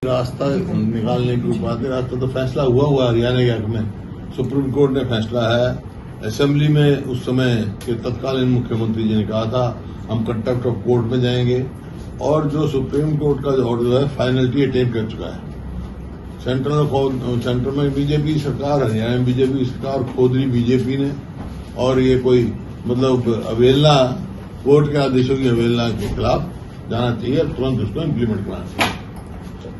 रास्ता निकालने की बात है। रास्ता तो फैसला हुआ हरियाणा के हक में। सुप्रीम कोर्ट ने फैसला है। असेंबली में उस समय के तत्कालीन मुख्यमंत्री जी ने कहा था हम कंटेम्प्ट ऑफ कोर्ट में जाएंगे, और जो सुप्रीम कोर्ट का ऑर्डर है फाइनलिटी अटेन कर चुका है। सेंटर में बीजेपी सरकार, हरियाणा में बीजेपी सरकार खोद रही बीजेपी ने, और ये कोई मतलब अवहेलना, कोर्ट के आदेशों की अवहेलना के खिलाफ जाना चाहिए, तुरंत उसको इम्प्लीमेंट करना चाहिए।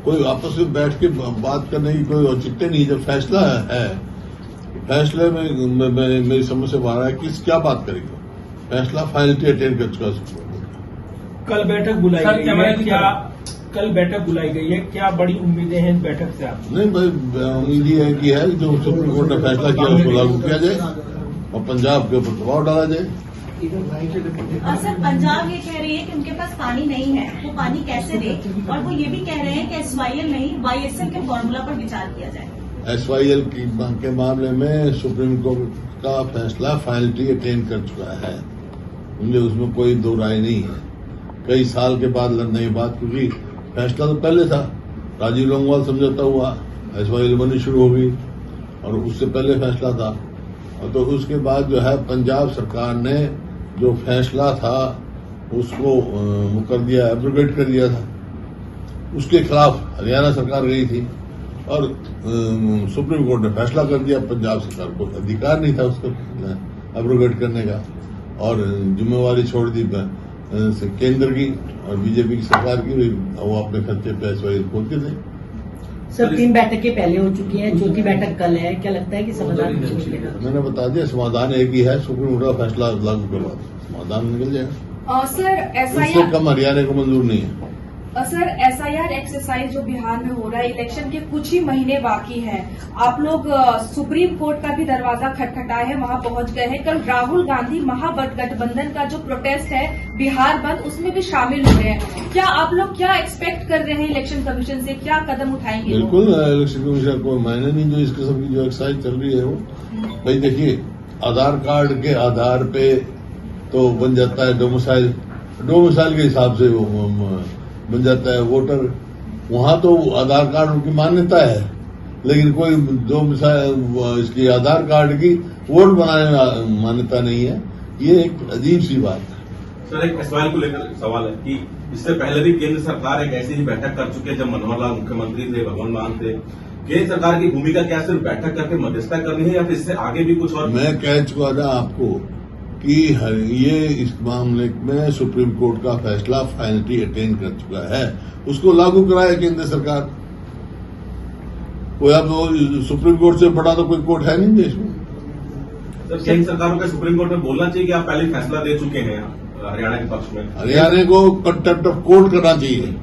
कोई आपस में बैठ के बात करने की कोई औचित्य नहीं। जब फैसला है, फैसले में मेरी समझ से बाहर है किस क्या बात करेंगे। फैसला फाइनलिटी अटेंड कर चुका है। कल बैठक बुलाई गई है, क्या कल बैठक बुलाई गई है, क्या बड़ी उम्मीदें हैं इस बैठक से आप? नहीं भाई, उम्मीद ये है कि है जो सुप्रीम कोर्ट ने फैसला किया उसको लागू किया जाए और पंजाब के ऊपर दबाव डाला जाए। सर, पंजाब ये कह रही है कि उनके पास पानी नहीं है, वो पानी कैसे दे, और वो ये भी कह रहे हैं कि SYL नहीं YSL के फॉर्मूला पर विचार किया जाए। SYL के मामले में सुप्रीम कोर्ट का फैसला फाइनलिटी अटेन कर चुका है। मुझे उसमें कोई दो राय नहीं है। कई साल के बाद लड़ने की बात, क्योंकि फैसला तो पहले था, राजीव लोंगवाल समझौता हुआ, SYL बननी शुरू हो गई, और उससे पहले फैसला था। और तो उसके बाद जो है पंजाब सरकार ने जो फैसला था उसको मुकर दिया, एब्रोगेट कर दिया था। उसके खिलाफ हरियाणा सरकार गई थी और सुप्रीम कोर्ट ने फैसला कर दिया। पंजाब सरकार को अधिकार नहीं था उसको एब्रोगेट करने का, और जिम्मेवारी छोड़ दी केंद्र की और बीजेपी की सरकार की। वो अपने खर्चे पे SYL खोलते थे। सर, 3 बैठकें पहले हो चुकी हैं, चौथी बैठक कल है, क्या लगता है कि समाधान निकलेगा? मैंने बता दिया, समाधान एक ही है, सुप्रीम कोर्ट का फैसला लागू के बाद समाधान निकल जाएगा। सर इससे कम हरियाणा को मंजूर नहीं है। सर, SIR एक्सरसाइज जो बिहार में हो रहा है, इलेक्शन के कुछ ही महीने बाकी हैं। आप लोग सुप्रीम कोर्ट का भी दरवाजा खटखटाए हैं, वहां पहुंच गए हैं। कल राहुल गांधी महागठबंधन का जो प्रोटेस्ट है बिहार बंद, उसमें भी शामिल हो रहे हैं। क्या आप लोग क्या एक्सपेक्ट कर रहे हैं इलेक्शन कमीशन से, क्या कदम उठाएंगे? बिल्कुल, इलेक्शन कमीशन को मायने नहीं जो इस किस्म की जो एक्सरसाइज चल रही है वो। भाई देखिए, आधार कार्ड के आधार पे तो बन जाता है डोमिसाइल के हिसाब से वो बन जाता है वोटर। वहां तो आधार कार्ड उनकी मान्यता है, लेकिन कोई इसकी आधार कार्ड की वोट बनाने में मान्यता नहीं है। ये एक अजीब सी बात है। सर, एक SYL को लेकर सवाल है कि इससे पहले भी केंद्र सरकार एक ऐसी ही बैठक कर चुकी है जब मनोहर लाल मुख्यमंत्री थे, भगवंत मान थे। केंद्र सरकार की भूमिका क्या सिर्फ बैठक करके मध्यस्थता करनी है या फिर इससे आगे भी कुछ और? मैं कह चुका था आपको कि ये इस मामले में सुप्रीम कोर्ट का फैसला फाइनलिटी अटेन कर चुका है, उसको लागू कराए केंद्र सरकार। कोई अब सुप्रीम कोर्ट से बड़ा तो कोई कोर्ट है नहीं देश में। सर, केंद्र सरकारों का सुप्रीम कोर्ट में बोलना चाहिए कि आप पहले फैसला दे चुके हैं हरियाणा के पक्ष में। हरियाणा को कंटेम्प्ट ऑफ कोर्ट करना चाहिए।